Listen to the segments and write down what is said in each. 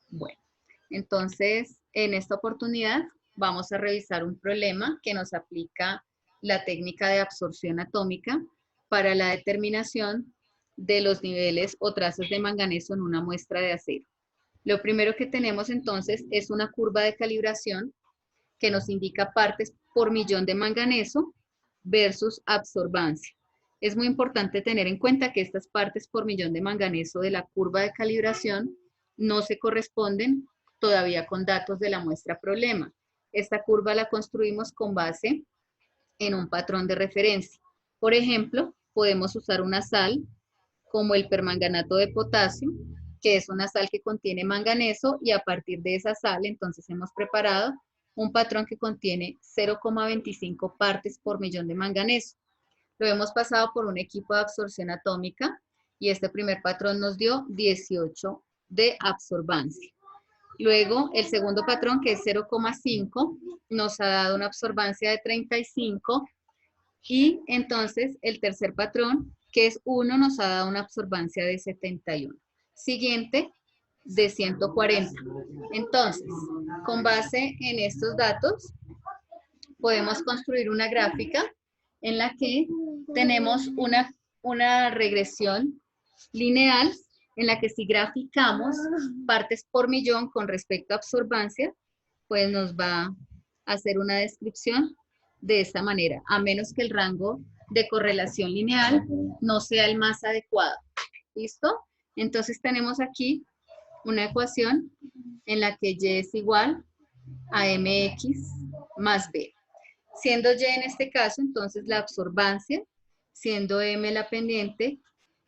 Bueno, entonces en esta oportunidad vamos a revisar un problema que nos aplica la técnica de absorción atómica para la determinación de los niveles o trazas de manganeso en una muestra de acero. Lo primero que tenemos entonces es una curva de calibración que nos indica partes por millón de manganeso versus absorbancia. Es muy importante tener en cuenta que estas partes por millón de manganeso de la curva de calibración no se corresponden todavía con datos de la muestra problema. Esta curva la construimos con base en un patrón de referencia. Por ejemplo, podemos usar una sal como el permanganato de potasio, que es una sal que contiene manganeso, y a partir de esa sal entonces hemos preparado un patrón que contiene 0,25 partes por millón de manganeso. Lo hemos pasado por un equipo de absorción atómica y este primer patrón nos dio 18 de absorbancia. Luego, el segundo patrón, que es 0,5, nos ha dado una absorbancia de 35 y entonces el tercer patrón, que es 1, nos ha dado una absorbancia de 71. Siguiente, de 140. Entonces, con base en estos datos, podemos construir una gráfica en la que tenemos una regresión lineal en la que si graficamos partes por millón con respecto a absorbancia, pues nos va a hacer una descripción de esta manera, a menos que el rango de correlación lineal no sea el más adecuado. ¿Listo? Entonces tenemos aquí una ecuación en la que y es igual a mx más b. Siendo y en este caso, entonces la absorbancia, siendo m la pendiente,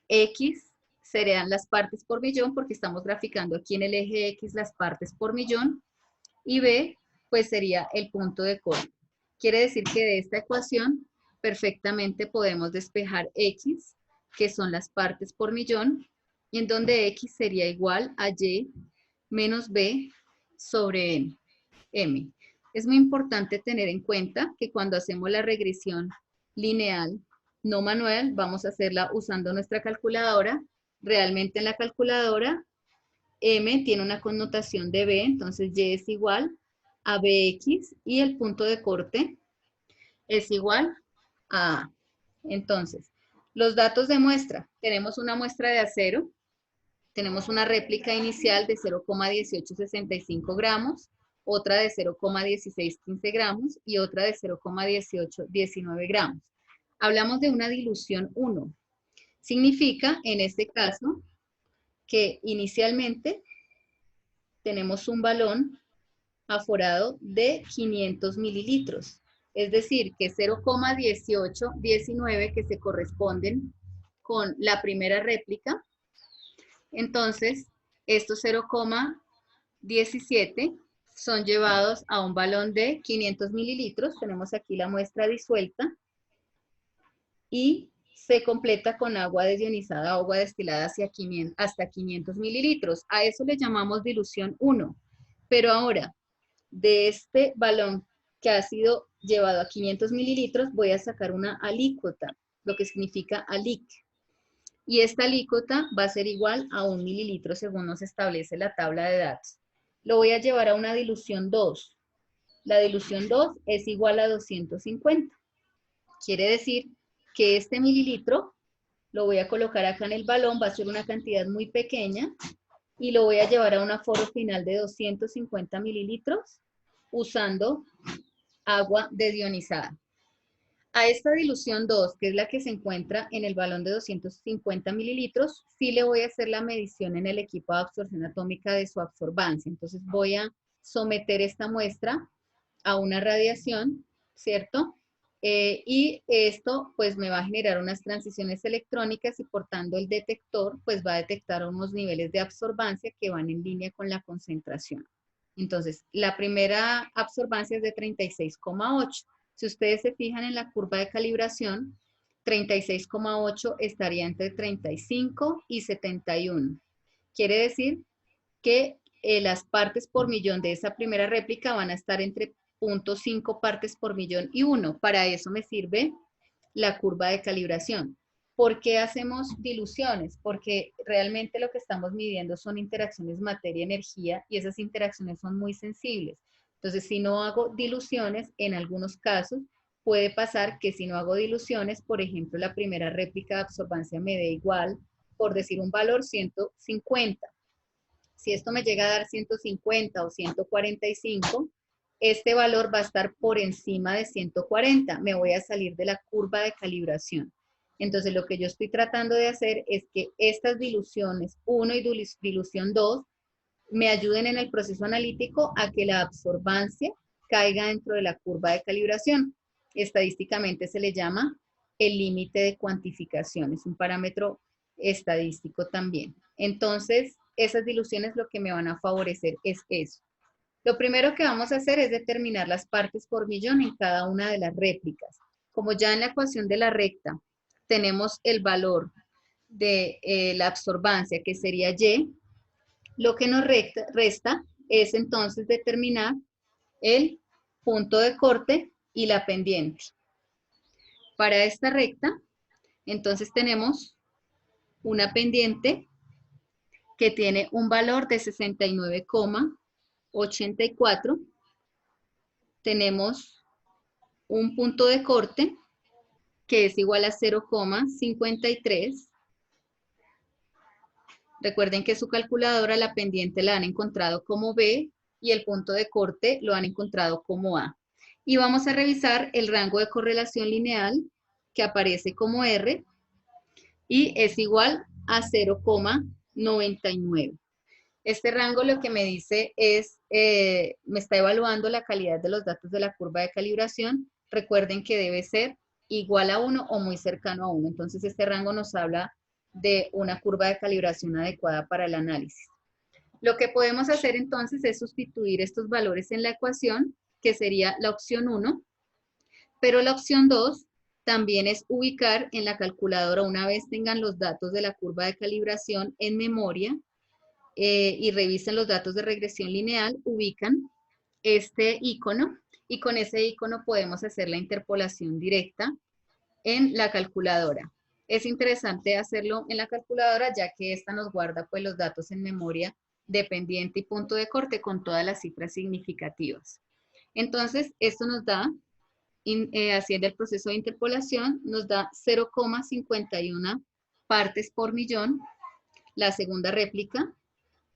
x serían las partes por millón, porque estamos graficando aquí en el eje x las partes por millón, y b, pues sería el punto de corte. Quiere decir que de esta ecuación perfectamente podemos despejar x, que son las partes por millón, y en donde x sería igual a y menos b sobre m. Es muy importante tener en cuenta que cuando hacemos la regresión lineal no manual, vamos a hacerla usando nuestra calculadora. Realmente en la calculadora m tiene una connotación de b, entonces y es igual a bx y el punto de corte es igual a A. Entonces, los datos de muestra. Tenemos una muestra de acero, tenemos una réplica inicial de 0,1865 gramos, otra de 0,1615 gramos y otra de 0,1819 gramos. Hablamos de una dilución 1. Significa, en este caso, que inicialmente tenemos un balón aforado de 500 mililitros. Es decir, que 0,1819 que se corresponden con la primera réplica. Entonces, estos 0,17 son llevados a un balón de 500 mililitros. Tenemos aquí la muestra disuelta. Y se completa con agua desionizada, agua destilada hasta 500 mililitros. A eso le llamamos dilución 1. Pero ahora, de este balón que ha sido llevado a 500 mililitros, voy a sacar una alícuota, lo que significa alic. Y esta alícuota va a ser igual a 1 mililitro según nos establece la tabla de datos. Lo voy a llevar a una dilución 2. La dilución 2 es igual a 250. Quiere decir que este mililitro lo voy a colocar acá en el balón, va a ser una cantidad muy pequeña y lo voy a llevar a un aforo final de 250 mililitros usando agua desionizada. A esta dilución 2, que es la que se encuentra en el balón de 250 mililitros, sí le voy a hacer la medición en el equipo de absorción atómica de su absorbancia. Entonces voy a someter esta muestra a una radiación, ¿cierto? Y esto pues me va a generar unas transiciones electrónicas y por tanto el detector pues va a detectar unos niveles de absorbancia que van en línea con la concentración. Entonces, la primera absorbancia es de 36,8. Si ustedes se fijan en la curva de calibración, 36,8 estaría entre 35 y 71. Quiere decir que las partes por millón de esa primera réplica van a estar entre 0,5 partes por millón y 1. Para eso me sirve la curva de calibración. ¿Por qué hacemos diluciones? Porque realmente lo que estamos midiendo son interacciones materia-energía y esas interacciones son muy sensibles. Entonces, si no hago diluciones, en algunos casos puede pasar que si no hago diluciones, por ejemplo, la primera réplica de absorbancia me dé igual, por decir un valor, 150. Si esto me llega a dar 150 o 145, este valor va a estar por encima de 140. Me voy a salir de la curva de calibración. Entonces, lo que yo estoy tratando de hacer es que estas diluciones 1 y dilución 2 me ayuden en el proceso analítico a que la absorbancia caiga dentro de la curva de calibración. Estadísticamente se le llama el límite de cuantificación. Es un parámetro estadístico también. Entonces, esas diluciones lo que me van a favorecer es eso. Lo primero que vamos a hacer es determinar las partes por millón en cada una de las réplicas. Como ya en la ecuación de la recta tenemos el valor de la absorbancia, que sería Y, lo que nos resta es entonces determinar el punto de corte y la pendiente. Para esta recta, entonces tenemos una pendiente que tiene un valor de 69,84. Tenemos un punto de corte que es igual a 0,53. Recuerden que su calculadora la pendiente la han encontrado como B y el punto de corte lo han encontrado como A. Y vamos a revisar el rango de correlación lineal que aparece como R y es igual a 0,99. Este rango lo que me dice es, me está evaluando la calidad de los datos de la curva de calibración. Recuerden que debe ser igual a 1 o muy cercano a 1. Entonces este rango nos habla de una curva de calibración adecuada para el análisis. Lo que podemos hacer entonces es sustituir estos valores en la ecuación, que sería la opción 1, pero la opción 2 también es ubicar en la calculadora, una vez tengan los datos de la curva de calibración en memoria y revisen los datos de regresión lineal, ubican este icono y con ese icono podemos hacer la interpolación directa en la calculadora. Es interesante hacerlo en la calculadora ya que esta nos guarda pues los datos en memoria de pendiente y punto de corte con todas las cifras significativas. Entonces, esto nos da, haciendo el proceso de interpolación, nos da 0,51 partes por millón. La segunda réplica,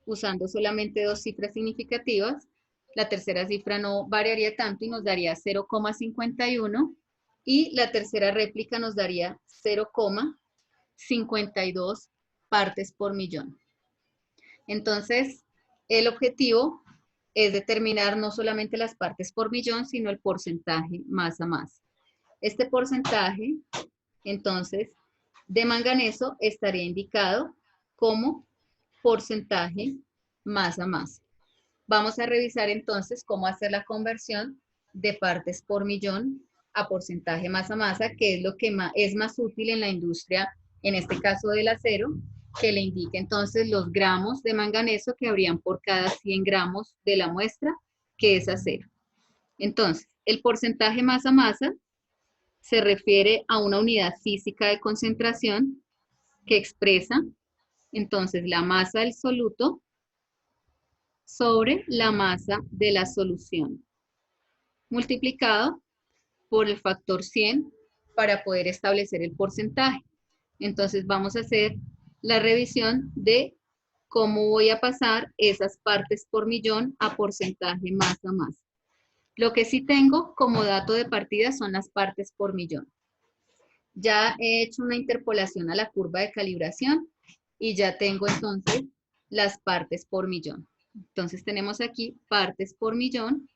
usando solamente dos cifras significativas, la tercera cifra no variaría tanto y nos daría 0,51 y la tercera réplica nos daría 0,52 partes por millón. Entonces, el objetivo es determinar no solamente las partes por millón, sino el porcentaje masa masa. Este porcentaje, entonces, de manganeso estaría indicado como porcentaje masa masa. Vamos a revisar entonces cómo hacer la conversión de partes por millón a porcentaje masa masa, que es lo que es más útil en la industria, en este caso del acero, que le indique entonces los gramos de manganeso que habrían por cada 100 gramos de la muestra, que es acero. Entonces, el porcentaje masa masa se refiere a una unidad física de concentración que expresa entonces la masa del soluto sobre la masa de la solución, multiplicado por el factor 100 para poder establecer el porcentaje. Entonces vamos a hacer la revisión de cómo voy a pasar esas partes por millón a porcentaje masa masa. Lo que sí tengo como dato de partida son las partes por millón. Ya he hecho una interpolación a la curva de calibración y ya tengo entonces las partes por millón. Entonces tenemos aquí partes por millón.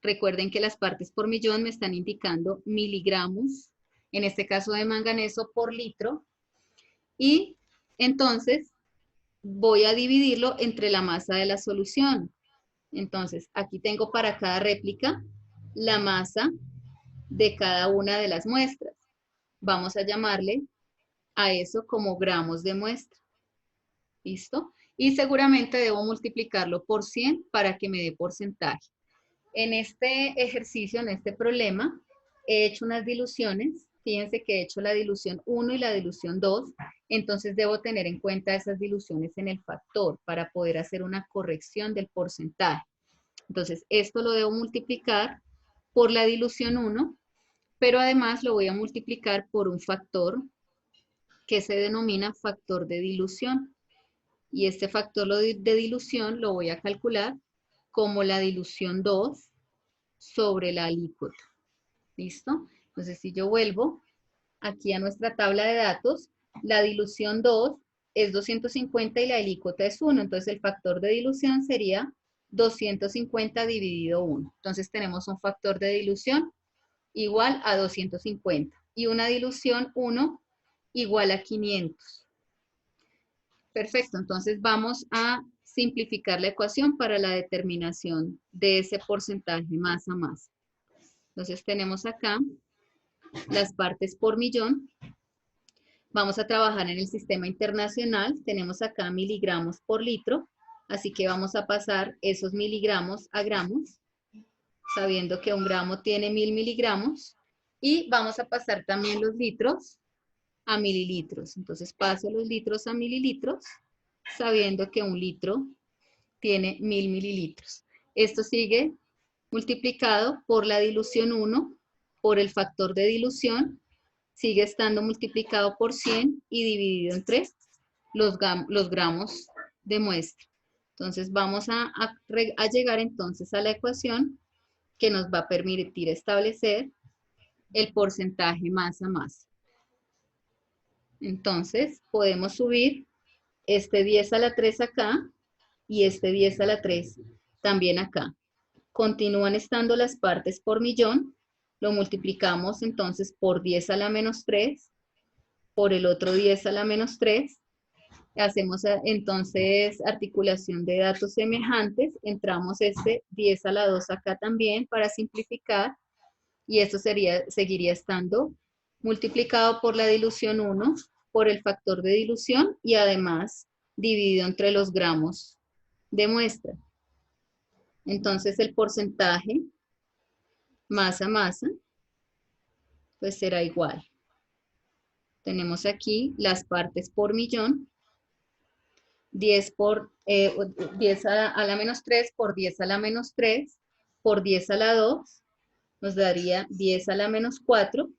Recuerden que las partes por millón me están indicando miligramos, en este caso de manganeso por litro. Y entonces voy a dividirlo entre la masa de la solución. Entonces aquí tengo para cada réplica la masa de cada una de las muestras. Vamos a llamarle a eso como gramos de muestra. ¿Listo? Y seguramente debo multiplicarlo por 100 para que me dé porcentaje. En este ejercicio, en este problema, he hecho unas diluciones fíjense que he hecho la dilución 1 y la dilución 2, entonces debo tener en cuenta esas diluciones en el factor para poder hacer una corrección del porcentaje. Entonces, esto lo debo multiplicar por la dilución 1, pero además lo voy a multiplicar por un factor que se denomina factor de dilución. Y este factor de dilución lo voy a calcular como la dilución 2 sobre la alícuota. ¿Listo? Entonces, si yo vuelvo aquí a nuestra tabla de datos, la dilución 2 es 250 y la alícuota es 1. Entonces, el factor de dilución sería 250 dividido 1. Entonces, tenemos un factor de dilución igual a 250 y una dilución 1 igual a 500. Perfecto, entonces vamos a simplificar la ecuación para la determinación de ese porcentaje masa a masa. Entonces tenemos acá las partes por millón. Vamos a trabajar en el sistema internacional. Tenemos acá miligramos por litro. Así que vamos a pasar esos miligramos a gramos, sabiendo que un gramo tiene 1000 miligramos. Y vamos a pasar también los litros a mililitros. Entonces paso los litros a mililitros, sabiendo que un litro tiene 1000 mililitros. Esto sigue multiplicado por la dilución 1, por el factor de dilución, sigue estando multiplicado por 100 y dividido entre los gramos de muestra. Entonces vamos a llegar entonces a la ecuación que nos va a permitir establecer el porcentaje masa a masa. Entonces podemos subir este 10 a la 3 acá y este 10 a la 3 también acá. Continúan estando las partes por millón, lo multiplicamos entonces por 10 a la menos 3, por el otro 10 a la menos 3, hacemos entonces articulación de datos semejantes, entramos este 10 a la 2 acá también para simplificar, y esto seguiría estando multiplicado por la dilución 1, por el factor de dilución y además dividido entre los gramos de muestra. Entonces el porcentaje masa a masa pues será igual. Tenemos aquí las partes por millón, 10 a la menos 3 por 10 a la menos 3 por 10 a la 2 nos daría 10 a la menos 4.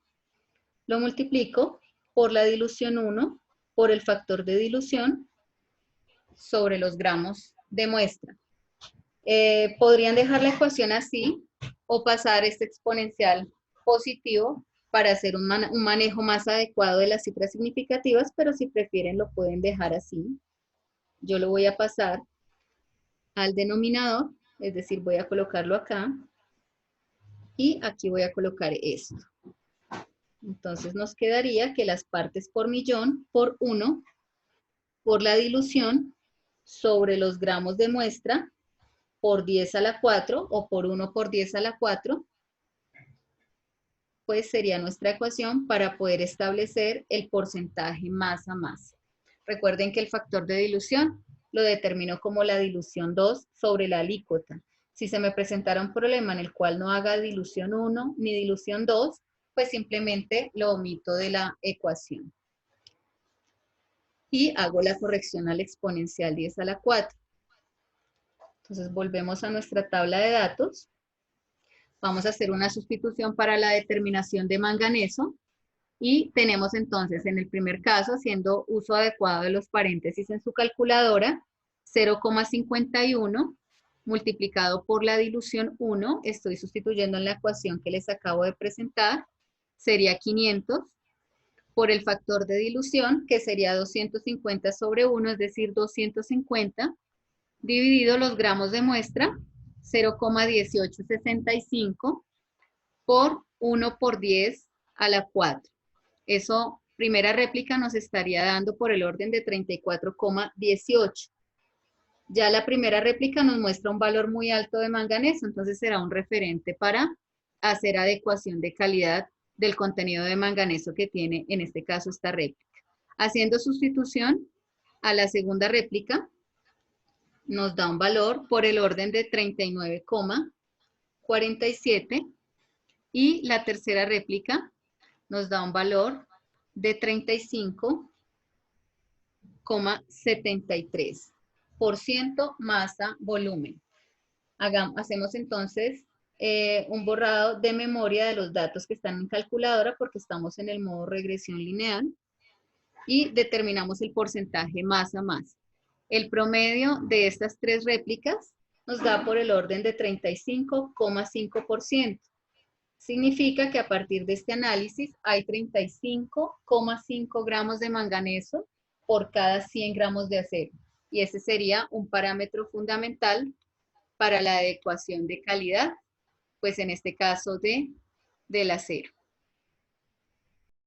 Lo multiplico por la dilución 1 por el factor de dilución sobre los gramos de muestra. Podrían dejar la ecuación así o pasar este exponencial positivo para hacer un manejo más adecuado de las cifras significativas, pero si prefieren lo pueden dejar así. Yo lo voy a pasar al denominador, es decir, voy a colocarlo acá y aquí voy a colocar esto. Entonces nos quedaría que las partes por millón por 1 por la dilución sobre los gramos de muestra por 10 a la 4 o por 1 por 10 a la 4, pues sería nuestra ecuación para poder establecer el porcentaje masa a masa. Recuerden que el factor de dilución lo determino como la dilución 2 sobre la alícuota. Si se me presentara un problema en el cual no haga dilución 1 ni dilución 2, pues simplemente lo omito de la ecuación. Y hago la corrección al exponencial 10 a la 4. Entonces volvemos a nuestra tabla de datos. Vamos a hacer una sustitución para la determinación de manganeso. Y tenemos entonces en el primer caso, haciendo uso adecuado de los paréntesis en su calculadora, 0,51 multiplicado por la dilución 1, estoy sustituyendo en la ecuación que les acabo de presentar, sería 500, por el factor de dilución, que sería 250 sobre 1, es decir, 250, dividido los gramos de muestra, 0,1865, por 1 por 10 a la 4. Eso, primera réplica, nos estaría dando por el orden de 34,18. Ya la primera réplica nos muestra un valor muy alto de manganeso, entonces será un referente para hacer adecuación de calidad del contenido de manganeso que tiene, en este caso, esta réplica. Haciendo sustitución a la segunda réplica, nos da un valor por el orden de 39,47 y la tercera réplica nos da un valor de 35,73% masa volumen. Hacemos entonces un borrado de memoria de los datos que están en calculadora porque estamos en el modo regresión lineal y determinamos el porcentaje masa-masa. El promedio de estas tres réplicas nos da por el orden de 35,5%. Significa que a partir de este análisis hay 35,5 gramos de manganeso por cada 100 gramos de acero. Y ese sería un parámetro fundamental para la adecuación de calidad, pues en este caso del acero.